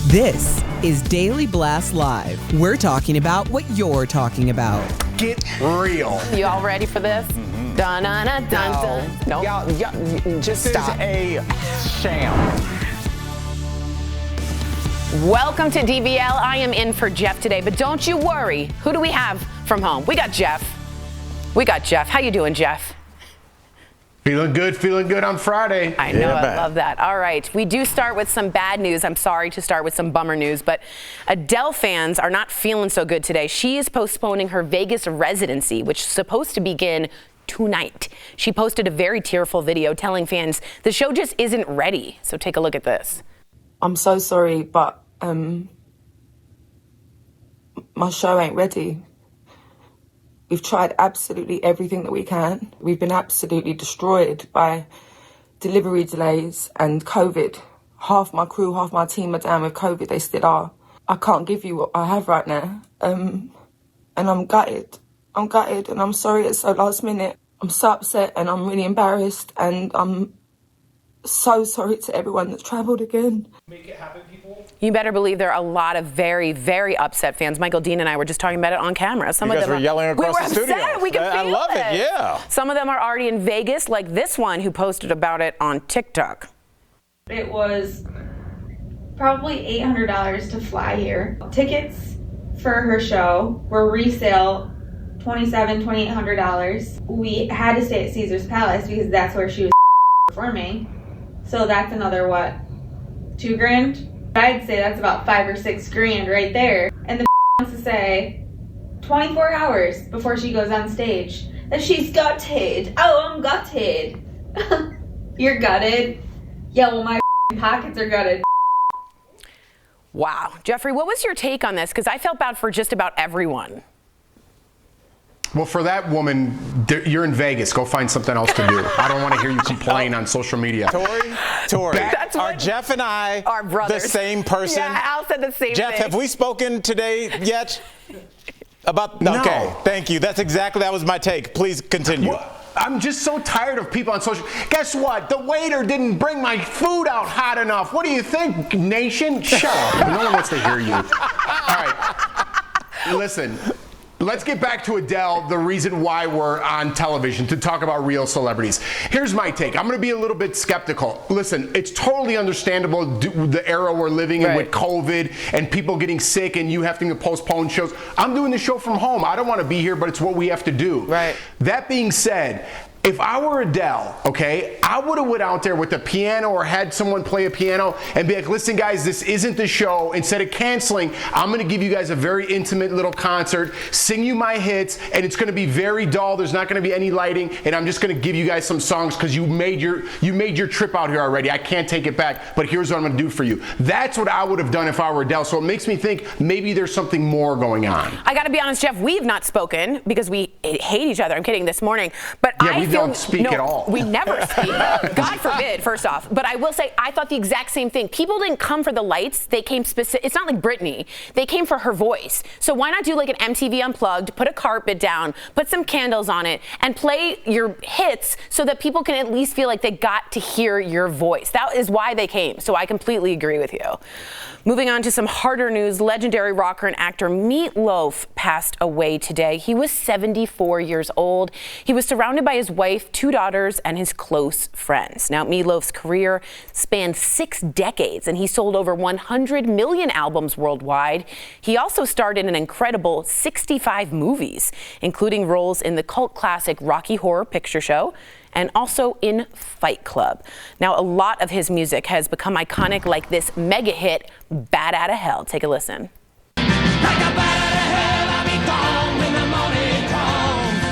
This is Daily Blast Live. We're talking about what you're talking about. Get real. You all ready for this? Mm-hmm. Dun dun dun dun. No. Y'all, just stop. This is a sham. Welcome to DBL. I am in for Jeff today, but don't you worry. Who do we have from home? We got Jeff. How you doing, Jeff? Feeling good on Friday. I know, I love that. All right, we do start with some bad news. I'm sorry to start with some bummer news, but Adele fans are not feeling so good today. She is postponing her Vegas residency, which is supposed to begin tonight. She posted a very tearful video telling fans the show just isn't ready. So take a look at this. I'm so sorry, but my show ain't ready. We've tried absolutely everything that we can. We've been absolutely destroyed by delivery delays and COVID. Half my crew, half my team are down with COVID. They still are. I can't give you what I have right now. And I'm gutted. And I'm sorry it's so last minute. I'm so upset and I'm really embarrassed. And I'm so sorry to everyone that's travelled again. Make it happen, people. You better believe there are a lot of very, very upset fans. Michael Dean and I were just talking about it on camera. Some of them were yelling across the studio. We can feel I love it, yeah. Some of them are already in Vegas, like this one who posted about it on TikTok. It was probably $800 to fly here. Tickets for her show were resale $2,800. We had to stay at Caesar's Palace because that's where she was performing. So that's another, what, $2,000? I'd say that's about $5 or $6,000 right there. And the wants to say 24 hours before she goes on stage that she's gutted. Oh, I'm gutted. You're gutted? Yeah, well, my pockets are gutted. Wow. Jeffrey, what was your take on this? Because I felt bad for just about everyone. Well, for that woman, you're in Vegas. Go find something else to do. I don't want to hear you complain on social media. Tori, are Jeff and I the same person? Yeah, Al said the same Jeff, thing. have we spoken today yet? About No. Okay, thank you. That was my take. Please continue. Well, I'm just so tired of people on social. Guess what? The waiter didn't bring my food out hot enough. What do you think, nation? Shut up. No one wants to hear you. All right. Listen. Let's get back to Adele, the reason why we're on television, to talk about real celebrities. Here's my take. I'm going to be a little bit skeptical. Listen, it's totally understandable the era we're living in with COVID and people getting sick and you having to postpone shows. I'm doing the show from home. I don't want to be here, but it's what we have to do. Right. That being said, if I were Adele, okay, I would have went out there with a piano or had someone play a piano and be like, listen, guys, this isn't the show. Instead of canceling, I'm going to give you guys a very intimate little concert, sing you my hits, and it's going to be very dull. There's not going to be any lighting, and I'm just going to give you guys some songs because you made your trip out here already. I can't take it back, but here's what I'm going to do for you. That's what I would have done if I were Adele. So it makes me think maybe there's something more going on. I got to be honest, Jeff, we've not spoken because we hate each other. I'm kidding, this morning. But we don't speak at all. We never speak. God forbid, first off. But I will say, I thought the exact same thing. People didn't come for the lights. They came specific. It's not like Britney. They came for her voice. So why not do like an MTV Unplugged, put a carpet down, put some candles on it, and play your hits so that people can at least feel like they got to hear your voice. That is why they came. So I completely agree with you. Moving on to some harder news, legendary rocker and actor Meatloaf passed away today. He was 74 years old. He was surrounded by his wife, 2 daughters, and his close friends. Now, Meatloaf's career spanned 6 decades, and he sold over 100 million albums worldwide. He also starred in an incredible 65 movies, including roles in the cult classic Rocky Horror Picture Show, and also in Fight Club. Now, a lot of his music has become iconic, like this mega hit, Bat Outta Hell. Take a listen. Like a bat outta hell, I'll be gone when the morning comes.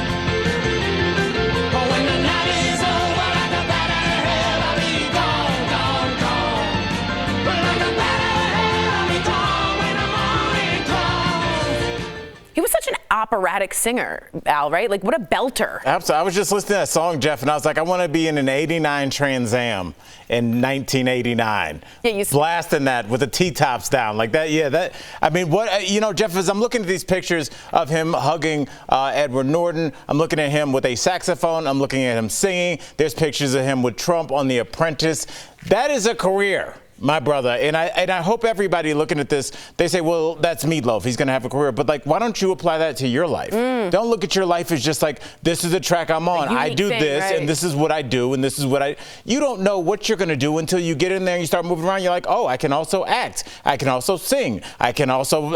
But when the night is over, like a bat outta hell, I'll be gone, gone, gone. But like a bat outta hell, I'll be gone when the morning comes. He was such an operatic singer, Al, right? Like, what a belter. Absolutely. I was just listening to that song, Jeff, and I was like, I want to be in an 89 Trans Am in 1989. Yeah, blasting that with the T-tops down. Like that, yeah, that, I mean, what, you know, Jeff, as I'm looking at these pictures of him hugging Edward Norton, I'm looking at him with a saxophone, I'm looking at him singing. There's pictures of him with Trump on The Apprentice. That is a career. My brother, and I hope everybody looking at this, they say, well, that's Meatloaf. He's going to have a career. But, like, why don't you apply that to your life? Don't look at your life as just like, this is the track I'm on. I do this, right, and this is what I do, and this is what you don't know what you're going to do until you get in there and you start moving around. You're like, oh, I can also act. I can also sing. I can also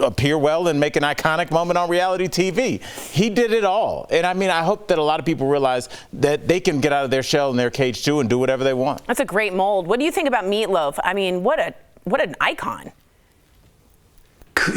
appear well and make an iconic moment on reality TV. He did it all. And, I mean, I hope that a lot of people realize that they can get out of their shell and their cage, too, and do whatever they want. That's a great mold. What do you think about Meatloaf? I mean, what an icon.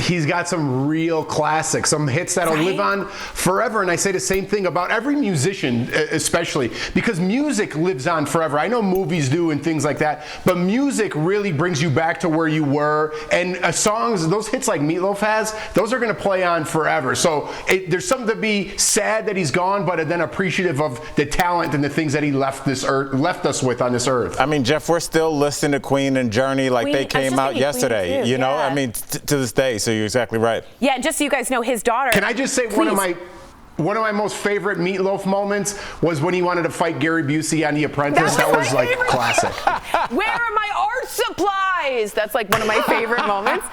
He's got some real classics, some hits that'll live on forever. And I say the same thing about every musician, especially because music lives on forever. I know movies do and things like that, but music really brings you back to where you were. And songs, those hits like Meatloaf has, those are going to play on forever. So there's something to be sad that he's gone, but then appreciative of the talent and the things that he left us with on this earth. I mean, Jeff, we're still listening to Queen and Journey like they came out yesterday. You know, I mean, to this day. So you're exactly right. Yeah, just so you guys know, his daughter. Can I just say one of my most favorite Meatloaf moments was when he wanted to fight Gary Busey on The Apprentice. That was like classic. Where are my art supplies? That's like one of my favorite moments.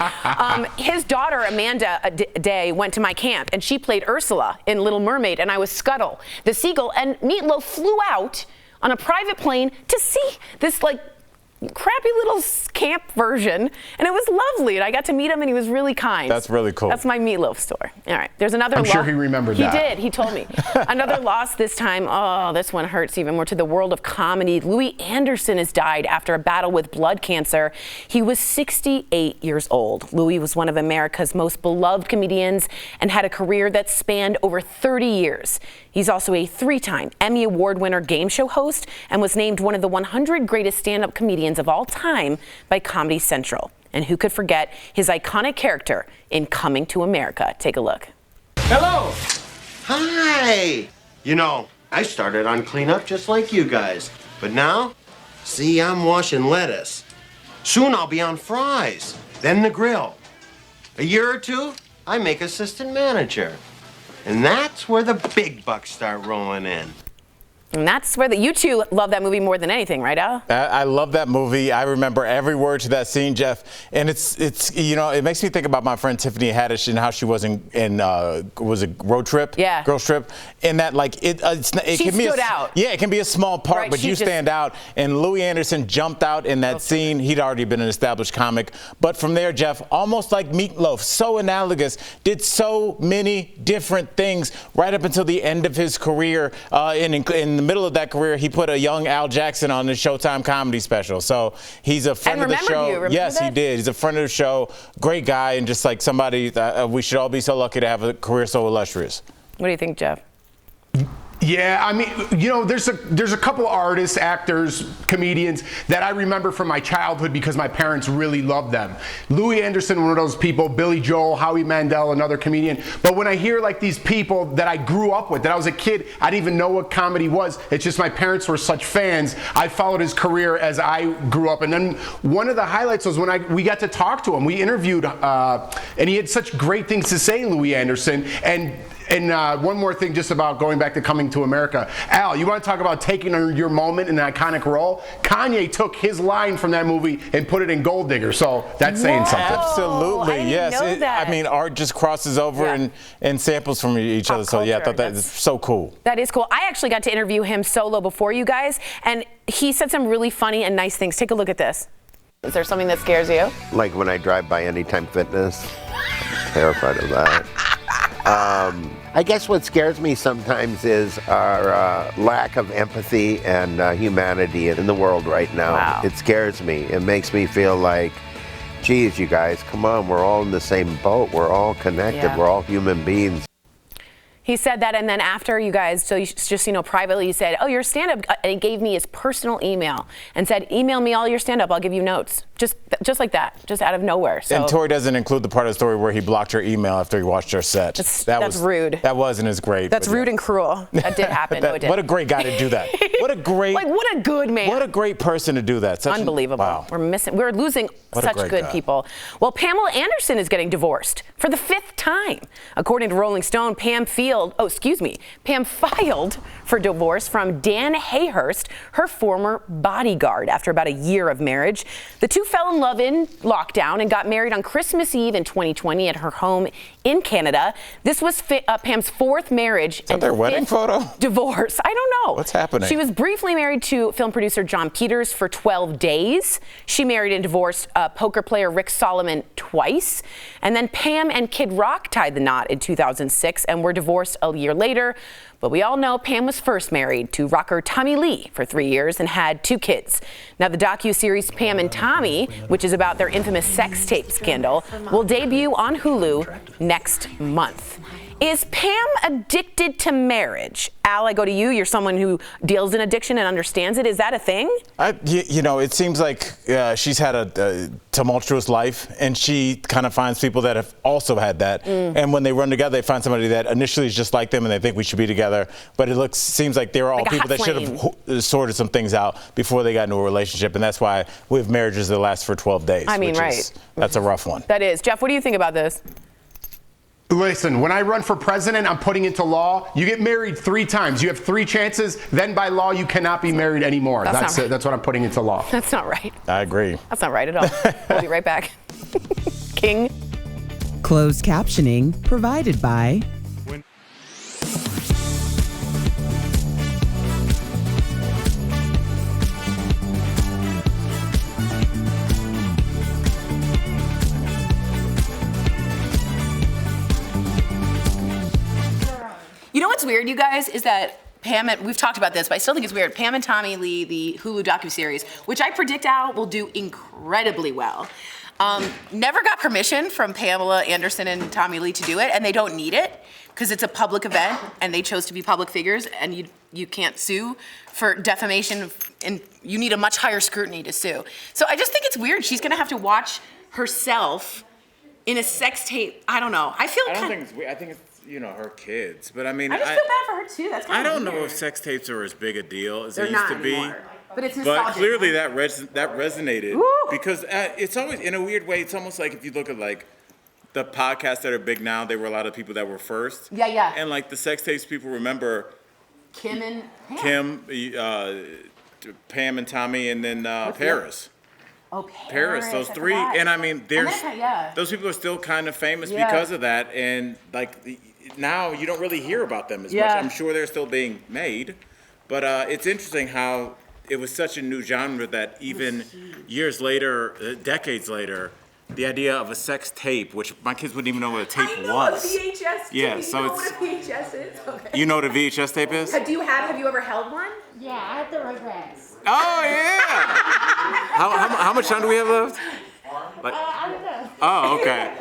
His daughter, Amanda Day, went to my camp, and she played Ursula in Little Mermaid, and I was Scuttle, the seagull, and Meatloaf flew out on a private plane to see this, like, crappy little camp version, and it was lovely, and I got to meet him, and he was really kind. That's really cool. That's my Meatloaf story. All right, there's another I'm sure he remembered that. He did. He told me. Another loss this time. Oh, this one hurts even more, to the world of comedy. Louis Anderson has died after a battle with blood cancer. He was 68 years old. Louis was one of America's most beloved comedians and had a career that spanned over 30 years. He's also a 3-time Emmy Award winner game show host and was named one of the 100 greatest stand-up comedians of all time by Comedy Central. And who could forget his iconic character in Coming to America? Take a look. Hello. Hi. You know, I started on cleanup just like you guys. But now, see, I'm washing lettuce. Soon I'll be on fries, then the grill. A year or two, I make assistant manager. And that's where the big bucks start rolling in. And that's where you two love that movie more than anything, right, Al? I love that movie. I remember every word to that scene, Jeff. And it's you know, it makes me think about my friend Tiffany Haddish and how she was in was it Road Trip? Yeah. Girls Trip. And that, like, it she can be stood out. Yeah, it can be a small part, right, but you stand out. And Louis Anderson jumped out in that scene. He'd already been an established comic. But from there, Jeff, almost like Meatloaf, so analogous, did so many different things right up until the end of his career. In the middle of that career, he put a young Al Jackson on the Showtime comedy special. So he's a friend of the show. Yes, he did. He's a friend of the show. Great guy, and just like somebody we should all be so lucky to have a career so illustrious. What do you think, Jeff? Yeah, I mean, you know, there's a couple artists, actors, comedians that I remember from my childhood because my parents really loved them. Louis Anderson, one of those people, Billy Joel, Howie Mandel, another comedian. But when I hear like these people that I grew up with, that I was a kid, I didn't even know what comedy was. It's just my parents were such fans. I followed his career as I grew up. And then one of the highlights was when we got to talk to him. We interviewed, and he had such great things to say, Louis Anderson. And one more thing just about going back to Coming to America. Al, you want to talk about taking your moment in an iconic role? Kanye took his line from that movie and put it in Gold Digger, so that's saying something. Absolutely, I didn't yes. know that. I mean, art just crosses over and samples from each other. So yeah, I thought that was so cool. That is cool. I actually got to interview him solo before you guys, and he said some really funny and nice things. Take a look at this. Is there something that scares you? Like when I drive by Anytime Fitness, I'm terrified of that. I guess what scares me sometimes is our lack of empathy and humanity in the world right now. Wow. It scares me. It makes me feel like, geez, you guys, come on, we're all in the same boat. We're all connected. Yeah. We're all human beings. He said that, and then after you guys, so you just, you know, privately, he said, oh, your stand-up, and he gave me his personal email and said, email me all your stand-up, I'll give you notes. Just just like that, just out of nowhere. So. And Tori doesn't include the part of the story where he blocked her email after he watched her set. That's rude. That wasn't as great. That's rude and cruel. That did happen. No, it did. What a great guy to do that. What a great. What a good man. What a great person to do that. Unbelievable. Wow. We're losing such good people. Well, Pamela Anderson is getting divorced for the 5th time. According to Rolling Stone, Pam filed for divorce from Dan Hayhurst, her former bodyguard, after about a year of marriage. The two fell in love in lockdown and got married on Christmas Eve in 2020 at her home in Canada. This was Pam's 4th marriage and their wedding 5th photo? divorce. I don't know. What's happening? She was briefly married to film producer John Peters for 12 days. She married and divorced poker player Rick Solomon twice. And then Pam and Kid Rock tied the knot in 2006 and were divorced a year later. But we all know Pam was first married to rocker Tommy Lee for 3 years and had 2 kids. Now, the docuseries Pam and Tommy, which is about their infamous sex tape scandal, will debut on Hulu next month. Is Pam addicted to marriage? Al, I go to you. You're someone who deals in addiction and understands it. Is that a thing? It seems like she's had a tumultuous life, and she kind of finds people that have also had that. And when they run together, they find somebody that initially is just like them, and they think we should be together. But seems like they're all like people that should have sorted some things out before they got into a relationship, and that's why we have marriages that last for 12 days. I mean, right. That's a rough one. That is. Jeff, what do you think about this? Listen, when I run for president, I'm putting into law, you get married 3 times. You have 3 chances. Then by law, you cannot be married anymore. That's what I'm putting into law. That's not right. I agree. That's not right at all. We'll be right back. King. Closed captioning provided by You know what's weird, you guys, is that Pam and we've talked about this, but I still think it's weird. Pam and Tommy Lee, the Hulu docuseries, which I predict Al will do incredibly well. Never got permission from Pamela Anderson and Tommy Lee to do it, and they don't need it because it's a public event, and they chose to be public figures, and you can't sue for defamation, and you need a much higher scrutiny to sue. So I just think it's weird. She's gonna have to watch herself in a sex tape. I don't know. I don't think it's weird. I think it's her kids. But I mean, I just feel bad for her too. That's kind I of don't weird. know if sex tapes are as big a deal as They're they used to not be. anymore. But it's nostalgic. But clearly that resonated. Woo! Because it's always, in a weird way, it's almost like if you look at like the podcasts that are big now, they were a lot of people that were first. Yeah. And like the sex tapes, people remember Kim and Pam. Pam and Tommy, and then Paris. Oh, Paris, those 3. And I mean, those people are still kind of famous because of that. And like now you don't really hear about them as much. I'm sure they're still being made. But it's interesting how it was such a new genre that even years later, decades later, the idea of a sex tape, which my kids wouldn't even know what a tape was. VHS tape. Yeah, You so know it's. what a VHS is? Okay. You know what a VHS tape is? Have you ever held one? Yeah, I have the Rugrats. Oh yeah. How much time do we have left? Like, I don't know. oh, okay.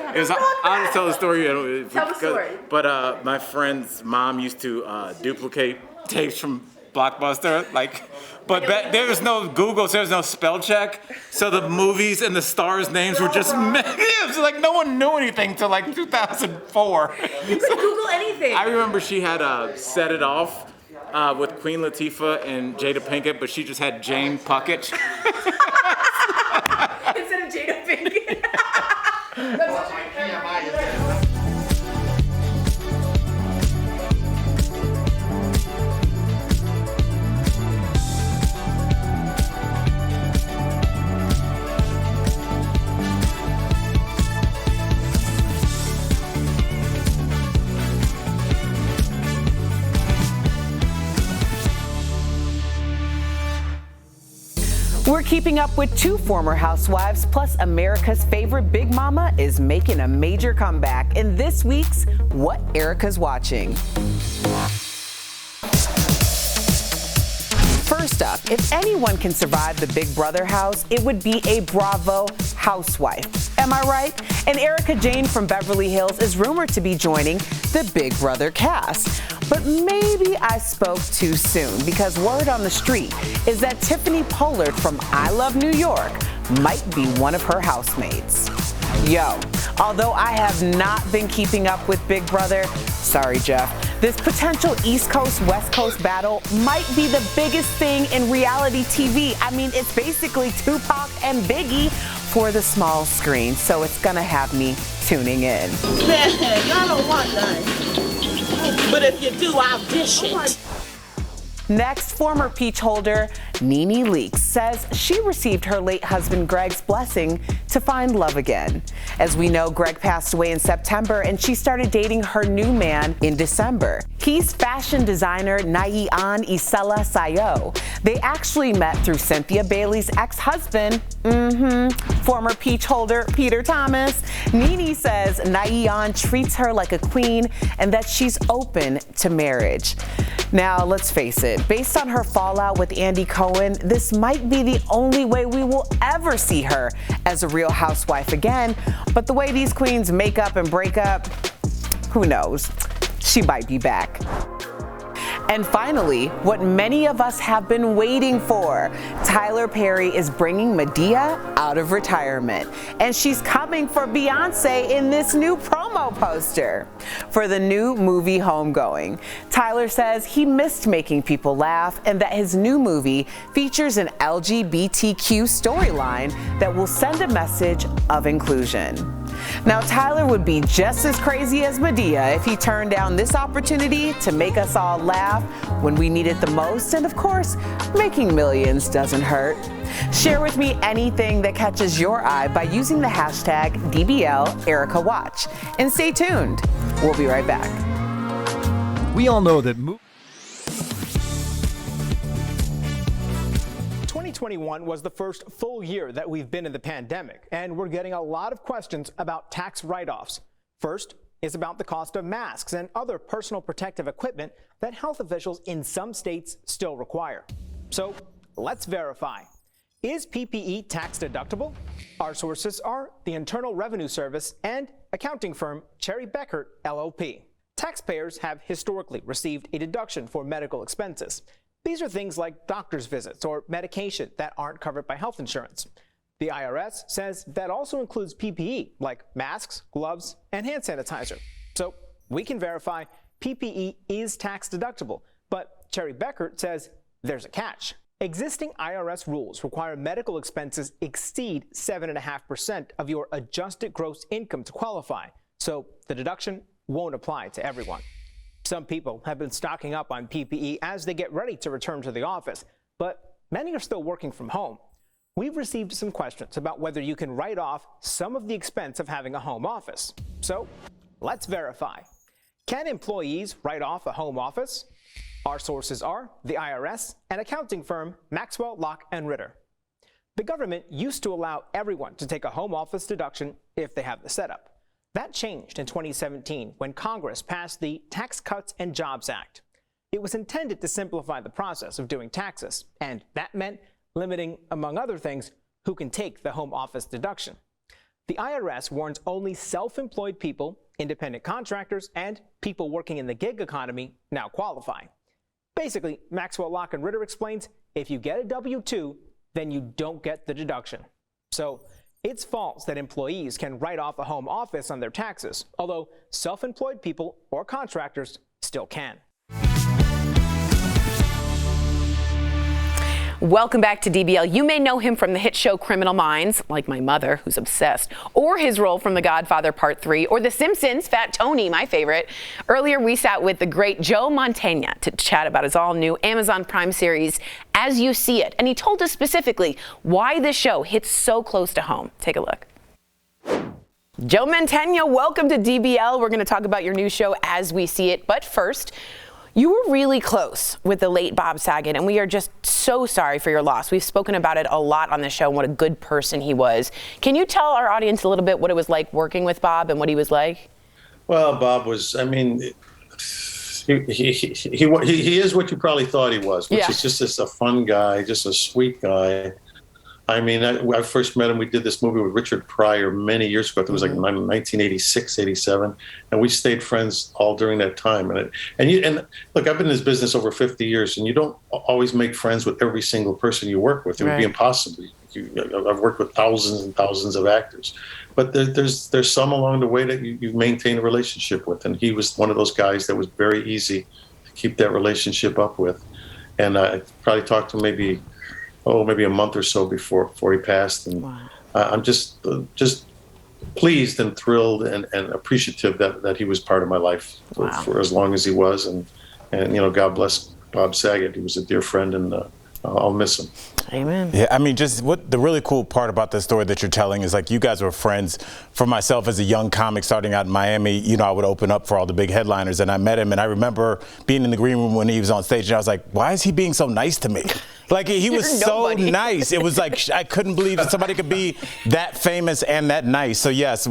I'll just tell the story. Tell the story. But my friend's mom used to duplicate tapes from Blockbuster, but there was no Google, so there was no spell check, so the movies and the stars' names were just it was like no one knew anything till like 2004. You could Google anything. I remember she had Set It Off with Queen Latifah and Jada Pinkett, but she just had Jane Puckett. Instead of Jada Pinkett. We're keeping up with 2 former housewives, plus America's favorite Big Mama is making a major comeback in this week's What Erica's Watching. First up, if anyone can survive the Big Brother house, it would be a Bravo housewife. Am I right? And Erica Jane from Beverly Hills is rumored to be joining the Big Brother cast. But maybe I spoke too soon, because word on the street is that Tiffany Pollard from I Love New York might be one of her housemates. Yo, although I have not been keeping up with Big Brother, sorry Jeff, this potential East Coast, West Coast battle might be the biggest thing in reality TV. I mean, it's basically Tupac and Biggie for the small screen, so it's gonna have me tuning in. Man, y'all don't want none. But if you do, I'll dish it. Next, former peach holder Nene Leakes says she received her late husband Greg's blessing to find love again. As we know, Greg passed away in September and she started dating her new man in December. He's fashion designer Naian Isela Sayo. They actually met through Cynthia Bailey's ex-husband, former peach holder Peter Thomas. Nene says Naian treats her like a queen and that she's open to marriage. Now, let's face it, based on her fallout with Andy Cohen, this might be the only way we will ever see her as a Real Housewife again. But the way these queens make up and break up, who knows? She might be back. And finally, what many of us have been waiting for. Tyler Perry is bringing Madea out of retirement. And she's coming for Beyonce in this new promo poster for the new movie Homegoing. Tyler says he missed making people laugh and that his new movie features an LGBTQ storyline that will send a message of inclusion. Now, Tyler would be just as crazy as Madea if he turned down this opportunity to make us all laugh when we need it the most. And of course, making millions doesn't hurt. Share with me anything that catches your eye by using the hashtag DBLEricaWatch. And stay tuned. We'll be right back. We all know that 2021 was the first full year that we've been in the pandemic, and we're getting a lot of questions about tax write-offs. First is about the cost of masks and other personal protective equipment that health officials in some states still require. So let's verify. Is PPE tax deductible? Our sources are the Internal Revenue Service and accounting firm Cherry Beckert LLP. Taxpayers have historically received a deduction for medical expenses. These are things like doctor's visits or medication that aren't covered by health insurance. The IRS says that also includes PPE, like masks, gloves, and hand sanitizer. So we can verify PPE is tax deductible, but Cherry Beckert says there's a catch. Existing IRS rules require medical expenses exceed 7.5% of your adjusted gross income to qualify, so the deduction won't apply to everyone. Some people have been stocking up on PPE as they get ready to return to the office, but many are still working from home. We've received some questions about whether you can write off some of the expense of having a home office. So let's verify. Can employees write off a home office? Our sources are the IRS and accounting firm Maxwell, Locke & Ritter. The government used to allow everyone to take a home office deduction if they have the setup. That changed in 2017 when Congress passed the Tax Cuts and Jobs Act. It was intended to simplify the process of doing taxes, and that meant limiting, among other things, who can take the home office deduction. The IRS warns only self-employed people, independent contractors, and people working in the gig economy now qualify. Basically, Maxwell, Locke & Ritter explains, if you get a W-2, then you don't get the deduction. So it's false that employees can write off a home office on their taxes, although self-employed people or contractors still can. Welcome back to DBL. You may know him from the hit show Criminal Minds, like my mother, who's obsessed, or his role from The Godfather Part 3, or The Simpsons, Fat Tony, my favorite. Earlier, we sat with the great Joe Mantegna to chat about his all-new Amazon Prime series, As You See It, and he told us specifically why this show hits so close to home. Take a look. Joe Mantegna, welcome to DBL. We're going to talk about your new show, As We See It, but first, you were really close with the late Bob Saget, and we are just so sorry for your loss. We've spoken about it a lot on the show and what a good person he was. Can you tell our audience a little bit what it was like working with Bob and what he was like? Well, Bob was, I mean, he is what you probably thought he was, which is just a fun guy, just a sweet guy. I mean, I first met him, we did this movie with Richard Pryor many years ago. It was like 1986, 87. And we stayed friends all during that time. And look, I've been in this business over 50 years, and you don't always make friends with every single person you work with. It would be impossible. I've worked with thousands and thousands of actors, but there's some along the way that you maintain a relationship with, and he was one of those guys that was very easy to keep that relationship up with. And I probably talked to him maybe a month or so before he passed, and I'm just pleased and thrilled and appreciative that he was part of my life for as long as he was, and God bless Bob Saget. He was a dear friend, and I'll miss him. Amen. Yeah, I mean, just what the really cool part about the story that you're telling is, like, you guys were friends. For myself, as a young comic starting out in Miami, I would open up for all the big headliners, and I met him, and I remember being in the green room when he was on stage, and I was like, why is he being so nice to me? Like, he was so nice. It was like, I couldn't believe that somebody could be that famous and that nice. So yes,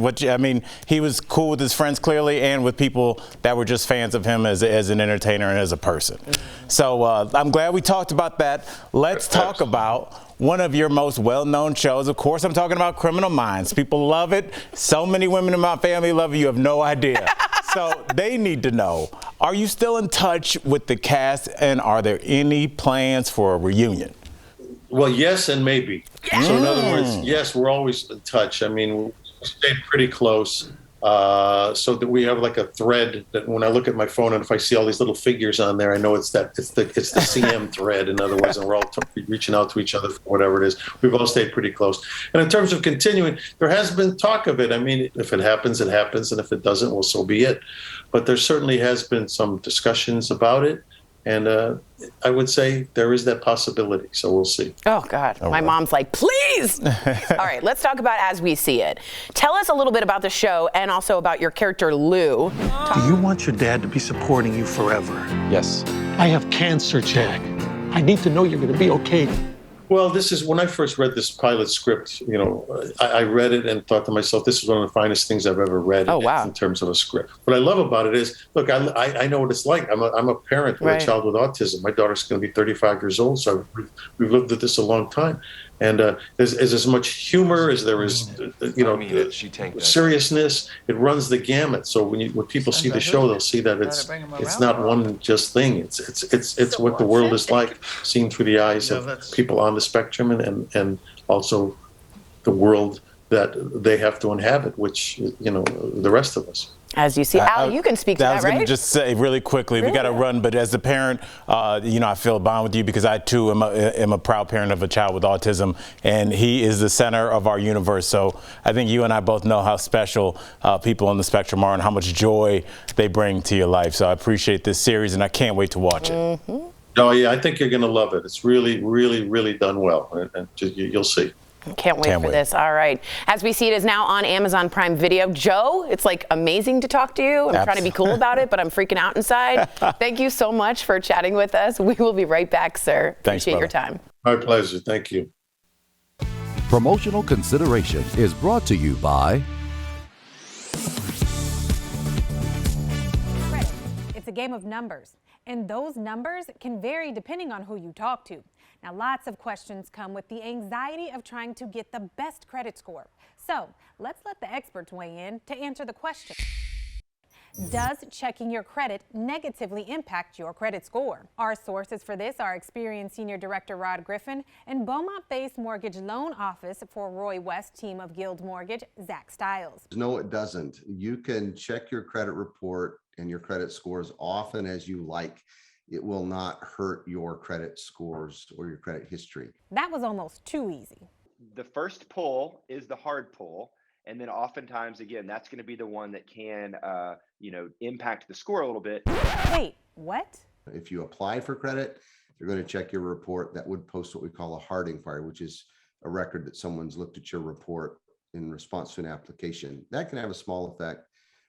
he was cool with his friends clearly, and with people that were just fans of him as an entertainer and as a person. So I'm glad we talked about that. Let's talk about one of your most well-known shows. Of course, I'm talking about Criminal Minds. People love it. So many women in my family love it. You have no idea. So they need to know, are you still in touch with the cast, and are there any plans for a reunion? Well, yes and maybe. Yeah. So in other words, yes, we're always in touch. I mean, we stayed pretty close. So that we have like a thread that when I look at my phone, and if I see all these little figures on there, I know it's the CM thread, in other words, and we're all reaching out to each other for whatever it is. We've all stayed pretty close. And in terms of continuing, there has been talk of it. I mean, if it happens, it happens, and if it doesn't, well, so be it. But there certainly has been some discussions about it. And I would say there is that possibility, so we'll see. Oh, God. My mom's like, please. All right, let's talk about As We See It. Tell us a little bit about the show and also about your character, Lou. Do you want your dad to be supporting you forever? Yes. I have cancer, Jack. I need to know you're going to be okay. Well, this is when I first read this pilot script, I read it and thought to myself, this is one of the finest things I've ever read in terms of a script. What I love about it is, look, I know what it's like. I'm a parent with a child with autism. My daughter's going to be 35 years old, so we've lived with this a long time. And there's as much humor as there is, seriousness. It runs the gamut. So when people see the show, they'll see that it's not one just thing. It's what the world is like, seen through the eyes of people on the spectrum, and also the world that they have to inhabit, which the rest of us. As you see, Al, you can speak to that, right? I was going to just say really quickly, we got to run, but as a parent, I feel a bond with you because I too am a proud parent of a child with autism, and he is the center of our universe. So I think you and I both know how special people on the spectrum are and how much joy they bring to your life. So I appreciate this series, and I can't wait to watch it. Mm-hmm. Oh yeah, I think you're going to love it. It's really, really, really done well, and you'll see. Can't wait for this. All right. As We See It is now on Amazon Prime Video. Joe, it's like amazing to talk to you. I'm trying to be cool about it, but I'm freaking out inside. Thank you so much for chatting with us. We will be right back, sir. Thanks, Appreciate your time. My pleasure. Thank you. Promotional consideration is brought to you by It's a game of numbers, and those numbers can vary depending on who you talk to. Now, lots of questions come with the anxiety of trying to get the best credit score. So let's let the experts weigh in to answer the question. Does checking your credit negatively impact your credit score? Our sources for this are experienced Senior Director Rod Griffin and Beaumont-based Mortgage Loan Office for Roy West team of Guild Mortgage, Zach Stiles. No, it doesn't. You can check your credit report and your credit score as often as you like. It will not hurt your credit scores or your credit history. That was almost too easy. The first pull is the hard pull. And then oftentimes, again, that's going to be the one that can, impact the score a little bit. Wait, what? If you applied for credit, they're going to check your report. That would post what we call a hard inquiry, which is a record that someone's looked at your report in response to an application. That can have a small effect.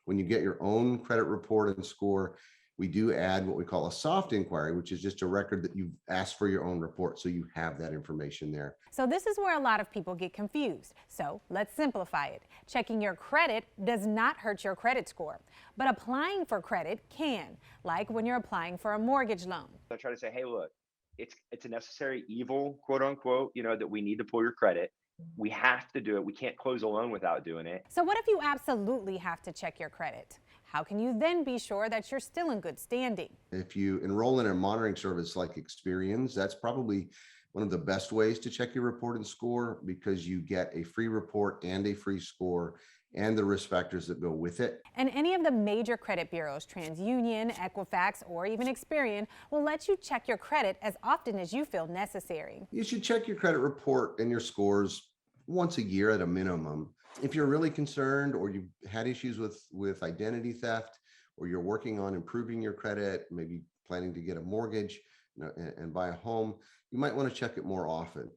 When you get your own credit report and score, we do add what we call a soft inquiry, which is just a record that you've asked for your own report, so you have that information there. So this is where a lot of people get confused. So let's simplify it. Checking your credit does not hurt your credit score, but applying for credit can, like when you're applying for a mortgage loan. I try to say, hey, look, it's a necessary evil, quote unquote, that we need to pull your credit. We have to do it. We can't close a loan without doing it. So what if you absolutely have to check your credit? How can you then be sure that you're still in good standing? If you enroll in a monitoring service like Experian, that's probably one of the best ways to check your report and score, because you get a free report and a free score and the risk factors that go with it. And any of the major credit bureaus, TransUnion, Equifax, or even Experian, will let you check your credit as often as you feel necessary. You should check your credit report and your scores once a year at a minimum. If you're really concerned, or you've had issues with identity theft, or you're working on improving your credit, maybe planning to get a mortgage and buy a home, you might want to check it more often.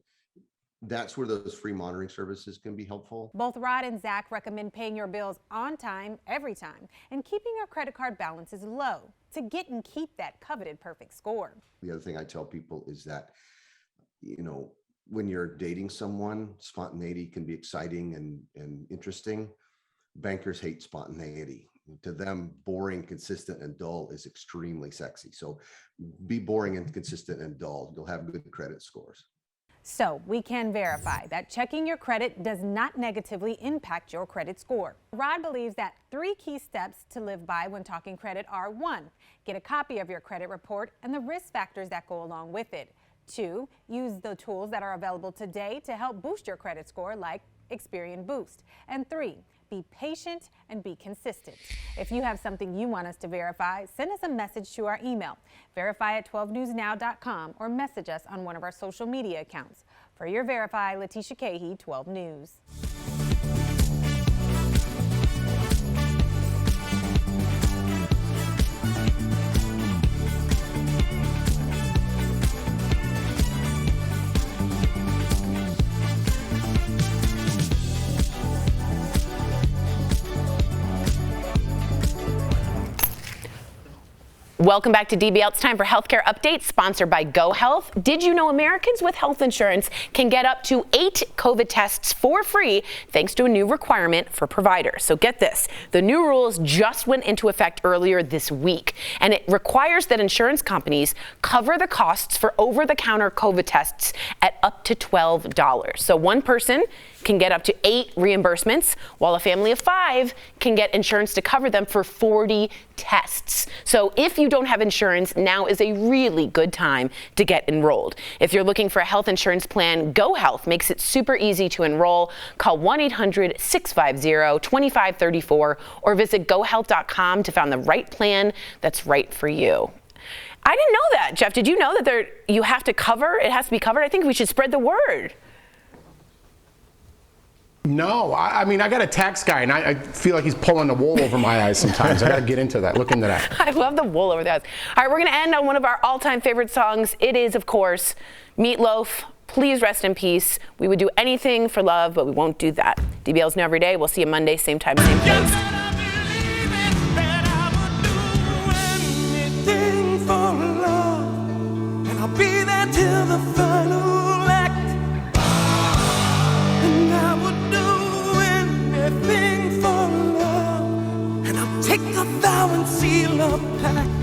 That's where those free monitoring services can be helpful. Both Rod and Zach recommend paying your bills on time, every time, and keeping your credit card balances low to get and keep that coveted perfect score. The other thing I tell people is that, when you're dating someone, spontaneity can be exciting and interesting. Bankers hate spontaneity. To them, boring, consistent, and dull is extremely sexy. So be boring and consistent and dull. You'll have good credit scores. So we can verify that checking your credit does not negatively impact your credit score. Rod believes that 3 key steps to live by when talking credit are: 1, get a copy of your credit report and the risk factors that go along with it. 2, use the tools that are available today to help boost your credit score, like Experian Boost. And 3, be patient and be consistent. If you have something you want us to verify, send us a message to our email, verify@12newsnow.com, or message us on one of our social media accounts. For your Verify, Letitia Cahey, 12 News. Welcome back to DBL. It's time for Healthcare Updates, sponsored by Go Health. Did you know Americans with health insurance can get up to 8 COVID tests for free thanks to a new requirement for providers? So get this. The new rules just went into effect earlier this week, and it requires that insurance companies cover the costs for over-the-counter COVID tests at up to $12. So one person can get up to 8 reimbursements, while a family of 5 can get insurance to cover them for 40 tests. So if you don't have insurance, now is a really good time to get enrolled. If you're looking for a health insurance plan, Go Health makes it super easy to enroll. Call 1-800-650-2534 or visit gohealth.com to find the right plan that's right for you. I didn't know that, Jeff. Did you know that you have to cover? It has to be covered. I think we should spread the word. No, I mean, I got a tax guy, and I feel like he's pulling the wool over my eyes sometimes. I got to get into that, look into that. I love the wool over the eyes. All right, we're going to end on one of our all-time favorite songs. It is, of course, Meatloaf. Please rest in peace. We would do anything for love, but we won't do that. DBL's New Every Day. We'll see you Monday, same time, same place. Anything for love, and I'll be there till the final act. And I would do anything for love, and I'll take a vow and seal a pact.